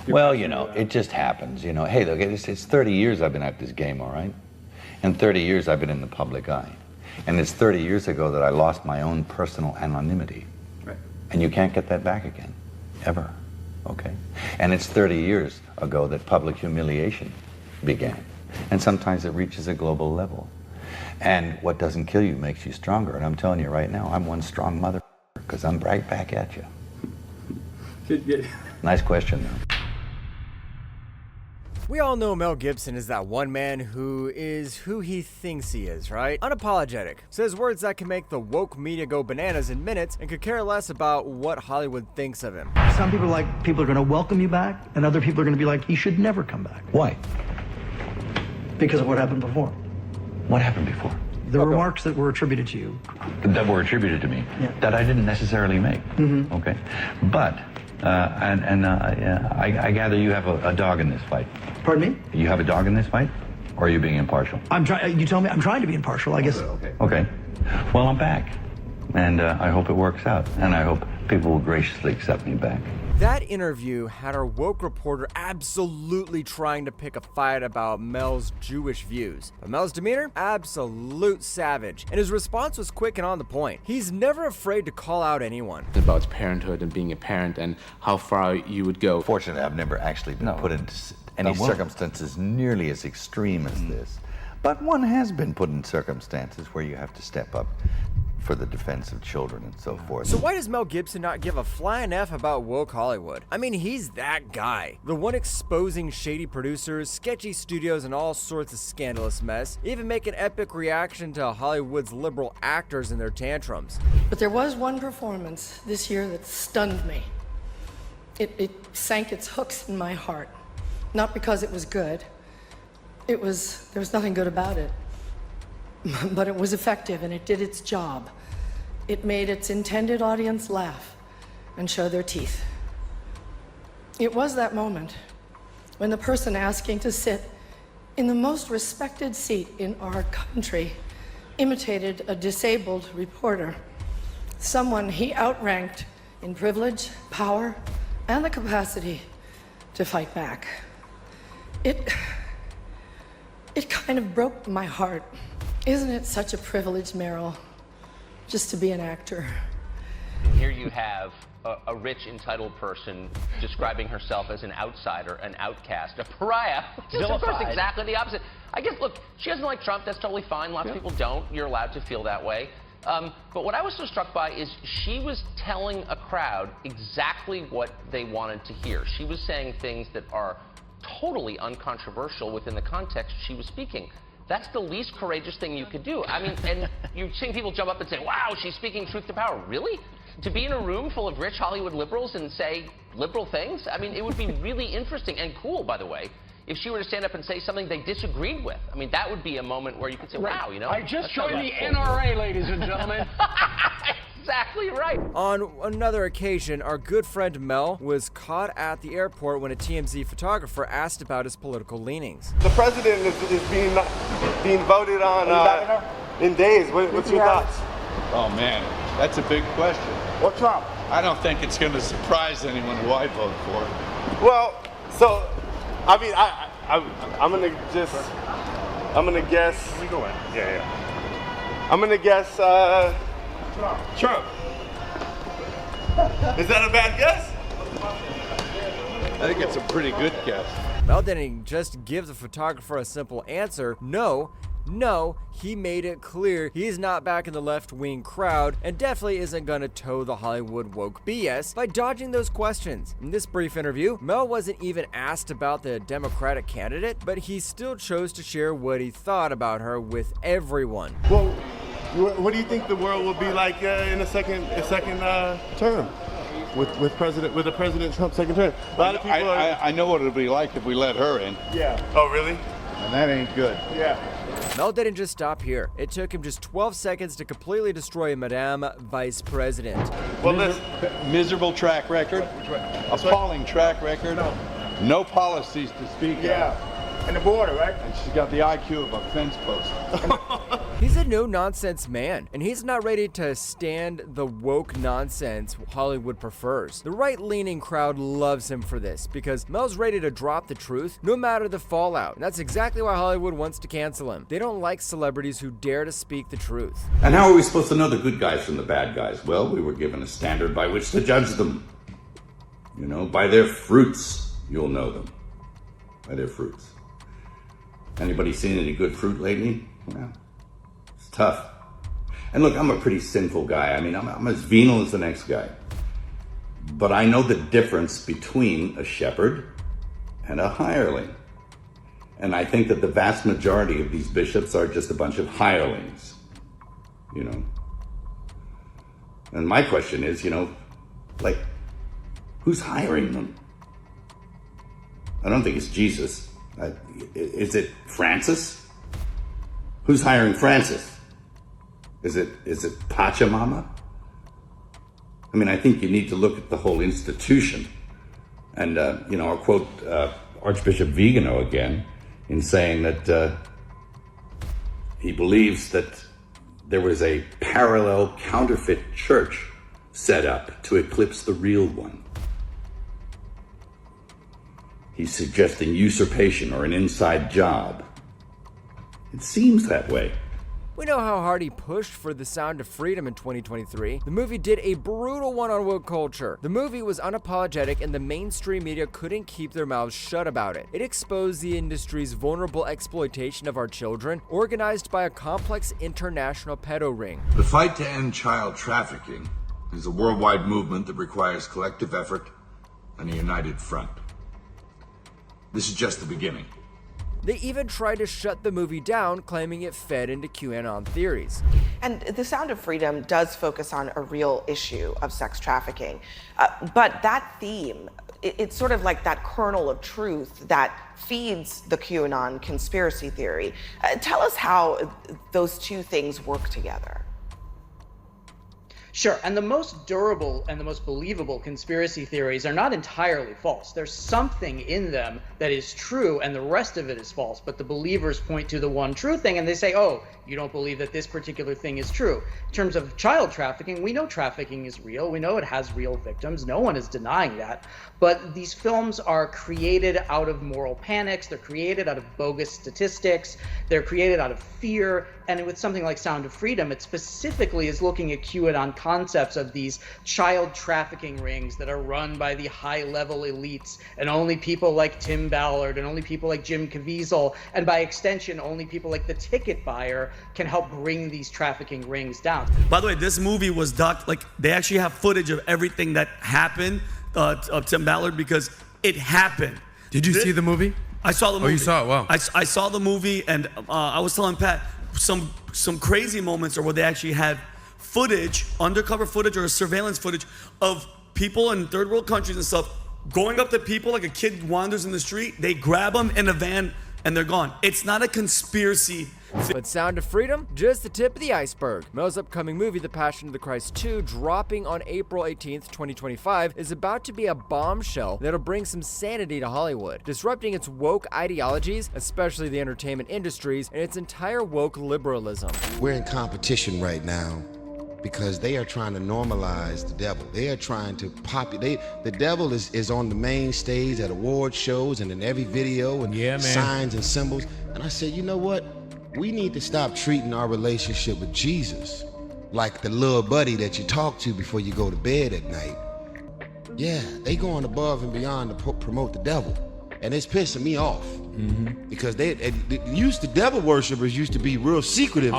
Well, you know, it just happens, you know. Hey, look, it's 30 years I've been at this game, all right? And 30 years I've been in the public eye. And it's 30 years ago that I lost my own personal anonymity. Right. And you can't get that back again, ever, okay? And it's 30 years ago that public humiliation began. And sometimes it reaches a global level. And what doesn't kill you makes you stronger. And I'm telling you right now, I'm one strong mother, because I'm right back at you. Nice question, though. We all know Mel Gibson is that one man who is who he thinks he is, right? Unapologetic. Says words that can make the woke media go bananas in minutes and could care less about what Hollywood thinks of him. Some people are going to welcome you back, and other people are going to be like, he should never come back. Why? Because of what happened before. What happened before? The remarks that were attributed to you. That were attributed to me, yeah. That I didn't necessarily make, okay? But, I gather you have a dog in this fight. Pardon me? You have a dog in this fight? Or are you being impartial? You tell me I'm trying to be impartial, I guess. Okay. Well, I'm back. And I hope it works out. And I hope people will graciously accept me back. That interview had our woke reporter absolutely trying to pick a fight about Mel's Jewish views. But Mel's demeanor? Absolute savage. And his response was quick and on the point. He's never afraid to call out anyone. About parenthood and being a parent and how far you would go. Fortunately, I've never actually been put into any circumstances nearly as extreme as this. But one has been put in circumstances where you have to step up for the defense of children and so forth. So why does Mel Gibson not give a flying F about woke Hollywood? I mean, he's that guy. The one exposing shady producers, sketchy studios, and all sorts of scandalous mess. Even make an epic reaction to Hollywood's liberal actors and their tantrums. But there was one performance this year that stunned me. It sank its hooks in my heart. Not because it was good. There was nothing good about it. But it was effective, and it did its job. It made its intended audience laugh and show their teeth. It was that moment when the person asking to sit in the most respected seat in our country imitated a disabled reporter, someone he outranked in privilege, power, and the capacity to fight back. It kind of broke my heart. Isn't it such a privilege, Meryl, just to be an actor? And here you have a rich, entitled person describing herself as an outsider, an outcast, a pariah, which is, of course, exactly the opposite. I guess, look, she doesn't like Trump. That's totally fine. Lots of people don't. You're allowed to feel that way. But what I was so struck by is she was telling a crowd exactly what they wanted to hear. She was saying things that are totally uncontroversial within the context she was speaking. That's the least courageous thing you could do. I mean, and you're seeing people jump up and say, wow, she's speaking truth to power. Really? To be in a room full of rich Hollywood liberals and say liberal things? I mean, it would be really interesting and cool, by the way, if she were to stand up and say something they disagreed with. I mean, that would be a moment where you could say, wow, you know. I just joined the NRA, ladies and gentlemen. Exactly right. On another occasion, our good friend Mel was caught at the airport when a TMZ photographer asked about his political leanings. The president is being voted on in days. What's your thoughts? Oh man, that's a big question. What's wrong? I don't think it's going to surprise anyone who I vote for. Well, so I mean, I'm gonna guess. We go in. Yeah. I'm gonna guess. Trump. Is that a bad guess? I think it's a pretty good guess. Mel didn't just give the photographer a simple answer. No, he made it clear he's not back in the left-wing crowd and definitely isn't gonna toe the Hollywood woke BS by dodging those questions. In this brief interview, Mel wasn't even asked about the Democratic candidate, but he still chose to share what he thought about her with everyone. Well, what do you think the world will be like in a second term with a President Trump's second term? A lot of people I know what it'll be like if we let her in. Yeah. Oh, really? And that ain't good. Yeah. Mel didn't just stop here. It took him just 12 seconds to completely destroy Madame Vice President. Well, miserable track record, appalling track record, no policies to speak of. Yeah. And the border, right? And she's got the IQ of a fence post. He's a no-nonsense man, and he's not ready to stand the woke nonsense Hollywood prefers. The right-leaning crowd loves him for this, because Mel's ready to drop the truth no matter the fallout. And that's exactly why Hollywood wants to cancel him. They don't like celebrities who dare to speak the truth. And how are we supposed to know the good guys from the bad guys? Well, we were given a standard by which to judge them. You know, by their fruits, you'll know them. By their fruits. Anybody seen any good fruit lately? Well, it's tough. And look, I'm a pretty sinful guy. I mean, I'm as venal as the next guy. But I know the difference between a shepherd and a hireling. And I think that the vast majority of these bishops are just a bunch of hirelings, you know. And my question is, you know, like, who's hiring them? I don't think it's Jesus. Is it Francis? Who's hiring Francis? Is it Pachamama? I mean, I think you need to look at the whole institution. And, you know, I'll quote Archbishop Vigano again in saying that he believes that there was a parallel counterfeit church set up to eclipse the real one. He's suggesting usurpation or an inside job. It seems that way. We know how hard he pushed for The Sound of Freedom in 2023. The movie did a brutal one on woke culture. The movie was unapologetic and the mainstream media couldn't keep their mouths shut about it. It exposed the industry's vulnerable exploitation of our children, organized by a complex international pedo ring. The fight to end child trafficking is a worldwide movement that requires collective effort and a united front. This is just the beginning. They even tried to shut the movie down, claiming it fed into QAnon theories. And The Sound of Freedom does focus on a real issue of sex trafficking. But that theme, it's sort of like that kernel of truth that feeds the QAnon conspiracy theory. Tell us how those two things work together. Sure, and the most durable and the most believable conspiracy theories are not entirely false. There's something in them that is true and the rest of it is false, but the believers point to the one true thing and they say, oh, you don't believe that this particular thing is true. In terms of child trafficking, we know trafficking is real. We know it has real victims. No one is denying that. But these films are created out of moral panics. They're created out of bogus statistics. They're created out of fear. And with something like Sound of Freedom, it specifically is looking at QAnon concepts of these child trafficking rings that are run by the high-level elites, and only people like Tim Ballard and only people like Jim Caviezel, and by extension, only people like the ticket buyer can help bring these trafficking rings down. By the way, this movie was they actually have footage of everything that happened of Tim Ballard because it happened. Did you see the movie? I saw the movie. Oh, you saw it? Wow. I saw the movie, and I was telling Pat, some crazy moments are where they actually had footage, undercover footage or surveillance footage of people in third world countries and stuff going up to people like a kid wanders in the street, they grab them in a van and they're gone. It's not a conspiracy. But Sound of Freedom? Just the tip of the iceberg. Mel's upcoming movie, The Passion of the Christ 2, dropping on April 18th, 2025, is about to be a bombshell that'll bring some sanity to Hollywood, disrupting its woke ideologies, especially the entertainment industries, and its entire woke liberalism. We're in competition right now because they are trying to normalize the devil. They are trying to populate. The devil is on the main stage at award shows and in every video and signs and symbols. And I said, you know what? We need to stop treating our relationship with Jesus like the little buddy that you talk to before you go to bed at night. Yeah, they going above and beyond to promote the devil. And it's pissing me off. Because the devil worshipers used to be real secretive,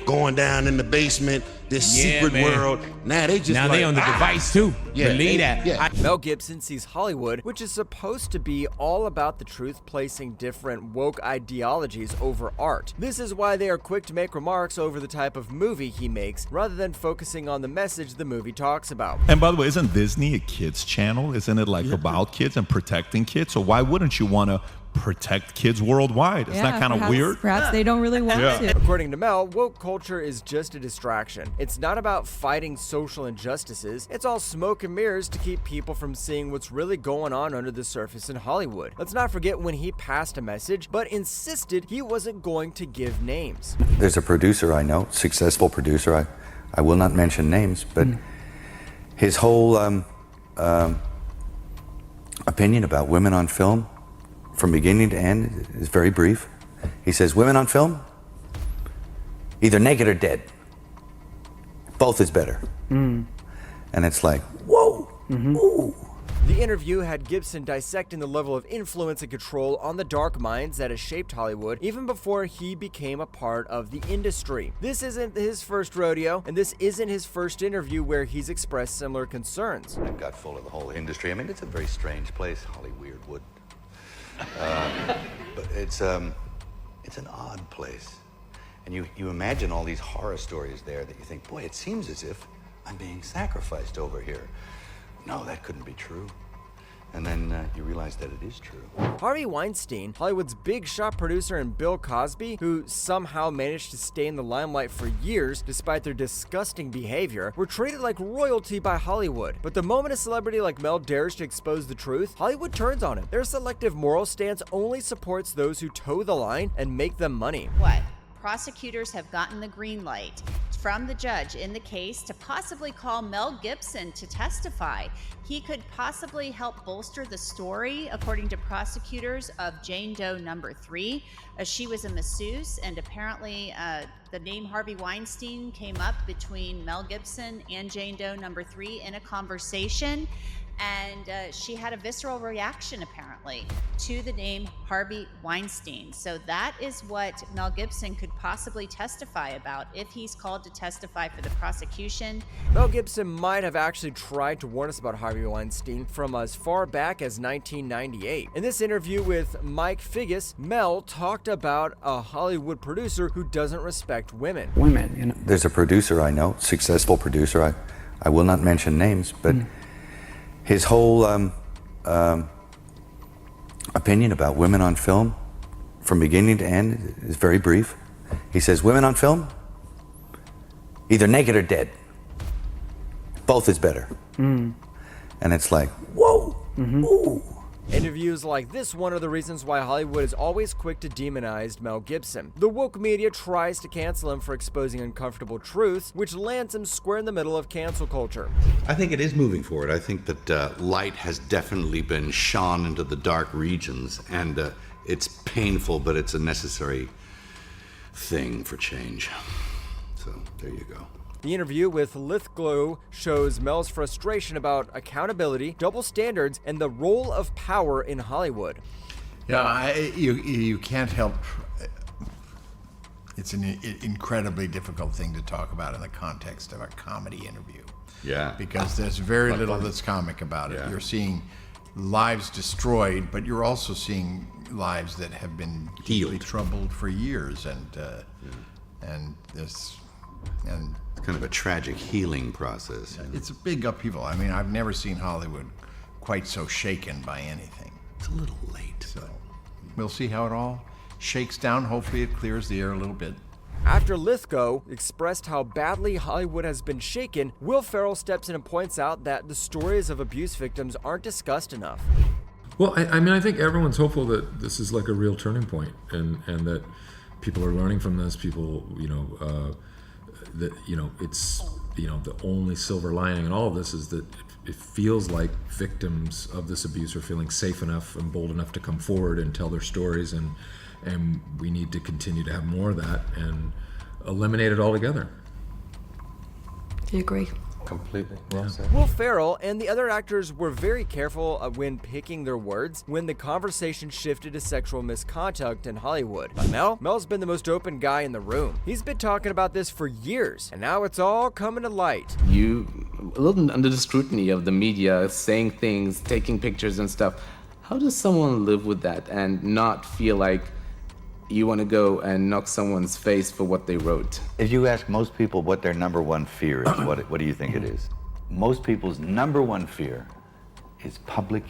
going down in the basement, this secret world. Now they just they on the device too. Believe that. Yeah. Mel Gibson sees Hollywood, which is supposed to be all about the truth, placing different woke ideologies over art. This is why they are quick to make remarks over the type of movie he makes, rather than focusing on the message the movie talks about. And by the way, isn't Disney a kids channel? Isn't it like about kids and protecting kids? So why wouldn't you want to protect kids worldwide. Isn't that kind of weird? Perhaps they don't really want to. According to Mel, woke culture is just a distraction. It's not about fighting social injustices. It's all smoke and mirrors to keep people from seeing what's really going on under the surface in Hollywood. Let's not forget when he passed a message, but insisted he wasn't going to give names. There's a producer I know, successful producer. I will not mention names, but his whole opinion about women on film, from beginning to end, is very brief. He says, women on film, either naked or dead. Both is better. And it's like, whoa, ooh. The interview had Gibson dissecting the level of influence and control on the dark minds that has shaped Hollywood even before he became a part of the industry. This isn't his first rodeo, and this isn't his first interview where he's expressed similar concerns. I've got full of the whole industry. I mean, it's a very strange place, Hollywood. But it's an odd place. And you imagine all these horror stories there that you think, boy, it seems as if I'm being sacrificed over here. No, that couldn't be true. And then you realize that it is true. Harvey Weinstein, Hollywood's big shot producer, and Bill Cosby, who somehow managed to stay in the limelight for years despite their disgusting behavior, were treated like royalty by Hollywood. But the moment a celebrity like Mel dares to expose the truth, Hollywood turns on him. Their selective moral stance only supports those who toe the line and make them money. What? Prosecutors have gotten the green light from the judge in the case to possibly call Mel Gibson to testify. He could possibly help bolster the story, according to prosecutors, of Jane Doe number 3. She was a masseuse, and apparently the name Harvey Weinstein came up between Mel Gibson and Jane Doe number 3 in a conversation. And she had a visceral reaction, apparently, to the name Harvey Weinstein. So that is what Mel Gibson could possibly testify about if he's called to testify for the prosecution. Mel Gibson might have actually tried to warn us about Harvey Weinstein from as far back as 1998. In this interview with Mike Figgis, Mel talked about a Hollywood producer who doesn't respect women. Women, you know. There's a producer I know, successful producer. I will not mention names, but his whole opinion about women on film, from beginning to end, is very brief. He says, women on film, either naked or dead. Both is better. And it's like, whoa, ooh. Interviews like this one are the reasons why Hollywood is always quick to demonize Mel Gibson. The woke media tries to cancel him for exposing uncomfortable truths, which lands him square in the middle of cancel culture. I think it is moving forward. I think that light has definitely been shone into the dark regions, and it's painful, but it's a necessary thing for change. So there you go. The interview with Lithgow shows Mel's frustration about accountability, double standards, and the role of power in Hollywood. Yeah, you can't help. It's an incredibly difficult thing to talk about in the context of a comedy interview. Yeah. Because there's very little that's comic about it. Yeah. You're seeing lives destroyed, but you're also seeing lives that have been deeply troubled for years, and this. And it's kind of a tragic healing process. It's a big upheaval. I mean, I've never seen Hollywood quite so shaken by anything. It's a little late. So we'll see how it all shakes down. Hopefully it clears the air a little bit. After Lithgow expressed how badly Hollywood has been shaken, Will Ferrell steps in and points out that the stories of abuse victims aren't discussed enough. Well, I mean, I think everyone's hopeful that this is like a real turning point, and that people are learning from this. People, that it's the only silver lining in all of this is that it feels like victims of this abuse are feeling safe enough and bold enough to come forward and tell their stories, and we need to continue to have more of that and eliminate it altogether. Do you agree? Completely. Well said. Will Ferrell and the other actors were very careful when picking their words when the conversation shifted to sexual misconduct in Hollywood. But Mel's been the most open guy in the room. He's been talking about this for years, and now it's all coming to light. You, a little under the scrutiny of the media, saying things, taking pictures and stuff. How does someone live with that and not feel like you want to go and knock someone's face for what they wrote? If you ask most people what their number one fear is, what do you think it is? Most people's number one fear is public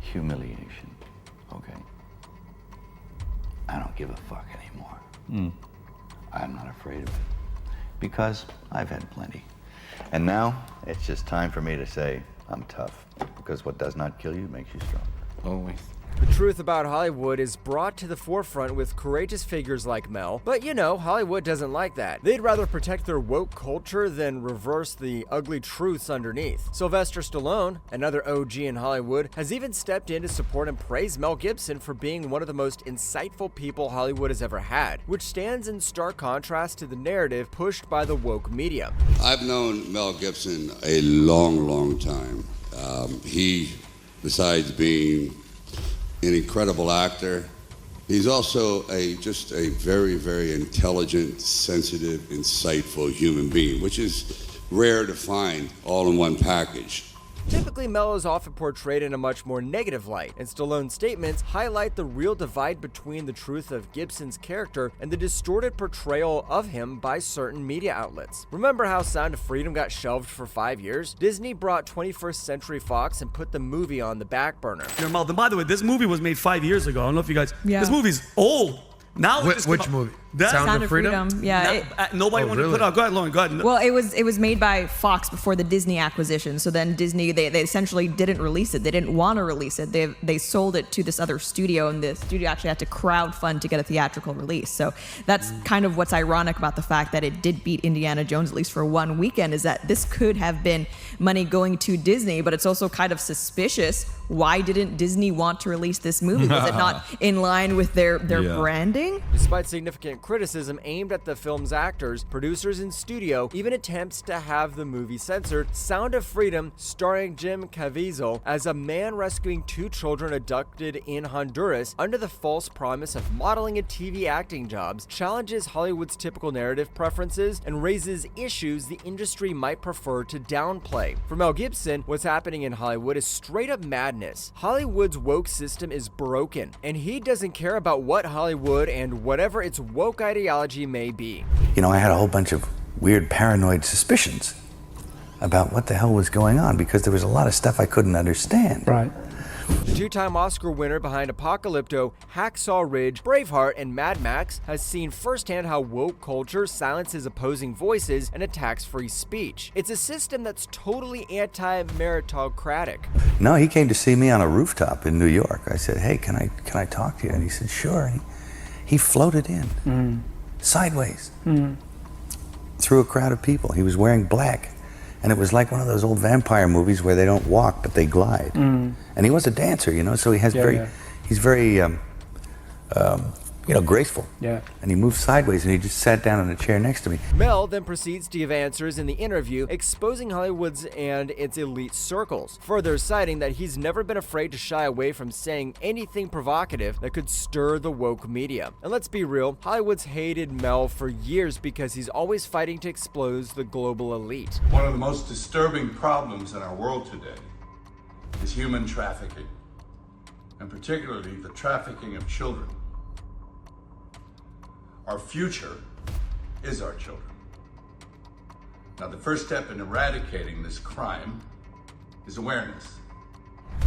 humiliation, okay? give a fuck anymore. I'm not afraid of it because I've had plenty. And now it's just time for me to say I'm tough, because what does not kill you makes you stronger. Always. The truth about Hollywood is brought to the forefront with courageous figures like Mel, but you know, Hollywood doesn't like that. They'd rather protect their woke culture than reverse the ugly truths underneath. Sylvester Stallone, another OG in Hollywood, has even stepped in to support and praise Mel Gibson for being one of the most insightful people Hollywood has ever had, which stands in stark contrast to the narrative pushed by the woke media. I've known Mel Gibson a long time. He, besides being an incredible actor, he's also just a very intelligent, sensitive, insightful human being, which is rare to find all in one package. Typically, Mel is often portrayed in a much more negative light, and Stallone's statements highlight the real divide between the truth of Gibson's character and the distorted portrayal of him by certain media outlets. Remember how Sound of Freedom got shelved for 5 years? Disney brought 21st Century Fox and put the movie on the back burner. Yeah, Mel, by the way, this movie was made 5 years ago. I don't know if you guys... Yeah. This movie's old. Now which movie? Sound of Freedom? Yeah. Nobody wanted to put it out. Go ahead, Lauren, go ahead. Well, it was made by Fox before the Disney acquisition. So then Disney, they essentially didn't release it. They didn't want to release it. They sold it to this other studio, and the studio actually had to crowdfund to get a theatrical release. So that's kind of what's ironic about the fact that it did beat Indiana Jones, at least for one weekend, is that this could have been money going to Disney, but it's also kind of suspicious. Why didn't Disney want to release this movie? Was it not in line with their branding? Despite significant criticism aimed at the film's actors, producers, and studio, even attempts to have the movie censored, Sound of Freedom, starring Jim Caviezel as a man rescuing 2 children abducted in Honduras under the false promise of modeling and TV acting jobs, challenges Hollywood's typical narrative preferences and raises issues the industry might prefer to downplay. For Mel Gibson, what's happening in Hollywood is straight up madness. Hollywood's woke system is broken, and he doesn't care about what Hollywood and whatever its woke ideology may be. You know, I had a whole bunch of weird paranoid suspicions about what the hell was going on because there was a lot of stuff I couldn't understand. Right. The 2-time Oscar winner behind Apocalypto, Hacksaw Ridge, Braveheart, and Mad Max has seen firsthand how woke culture silences opposing voices and attacks free speech. It's a system that's totally anti-meritocratic. No, he came to see me on a rooftop in New York. I said, hey, can I talk to you? And he said, sure. And he floated in, sideways, through a crowd of people. He was wearing black. And it was like one of those old vampire movies where they don't walk, but they glide. And he was a dancer, you know, so he has he's very, graceful. Yeah. And he moved sideways and he just sat down in a chair next to me. Mel then proceeds to give answers in the interview, exposing Hollywood's and its elite circles, further citing that he's never been afraid to shy away from saying anything provocative that could stir the woke media. And let's be real, Hollywood's hated Mel for years because he's always fighting to expose the global elite. One of the most disturbing problems in our world today is human trafficking, and particularly the trafficking of children. Our future is our children. Now, the first step in eradicating this crime is awareness.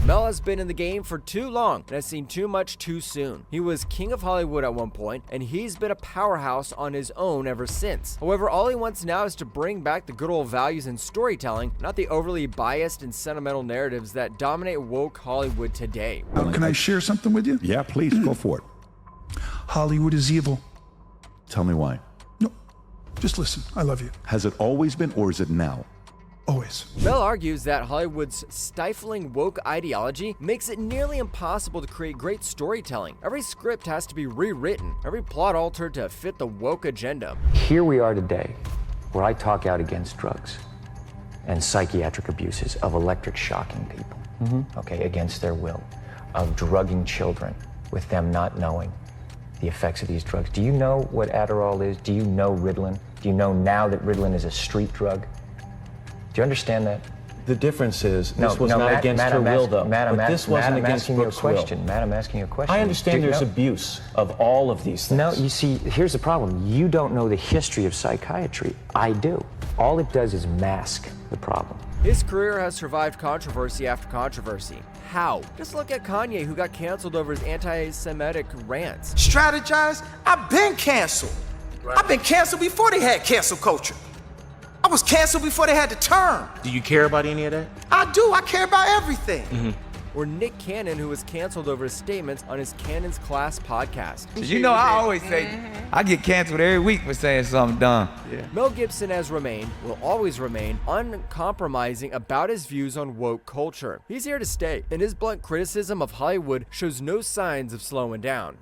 Mel has been in the game for too long and has seen too much too soon. He was king of Hollywood at one point, and he's been a powerhouse on his own ever since. However, all he wants now is to bring back the good old values and storytelling, not the overly biased and sentimental narratives that dominate woke Hollywood today. Can I share something with you? Yeah, please, go for it. Hollywood is evil. Tell me why. Just listen. I love you. Has it always been, or is it now? Always. Mel argues that Hollywood's stifling woke ideology makes it nearly impossible to create great storytelling. Every script has to be rewritten, every plot altered to fit the woke agenda. Here we are today, where I talk out against drugs and psychiatric abuses, of electric shocking people, okay, against their will, of drugging children with them not knowing the effects of these drugs. Do you know what Adderall is? Do you know Ritalin? Do you know now that Ritalin is a street drug? Do you understand that? The difference is this was not against her will, though. But this wasn't against Brooke's will. Matt, I'm asking you a question. I understand there's abuse of all of these things. No, you see, here's the problem. You don't know the history of psychiatry. I do. All it does is mask the problem. His career has survived controversy after controversy. How? Just look at Kanye, who got canceled over his anti-Semitic rants. Strategize? I've been canceled. I've been canceled before they had cancel culture. I was canceled before they had the term. Do you care about any of that? I do. I care about everything. Or Nick Cannon, who was canceled over his statements on his Cannon's Class podcast. You know, I always say, I get canceled every week for saying something dumb. Mel Gibson has remained, will always remain, uncompromising about his views on woke culture. He's here to stay, and his blunt criticism of Hollywood shows no signs of slowing down.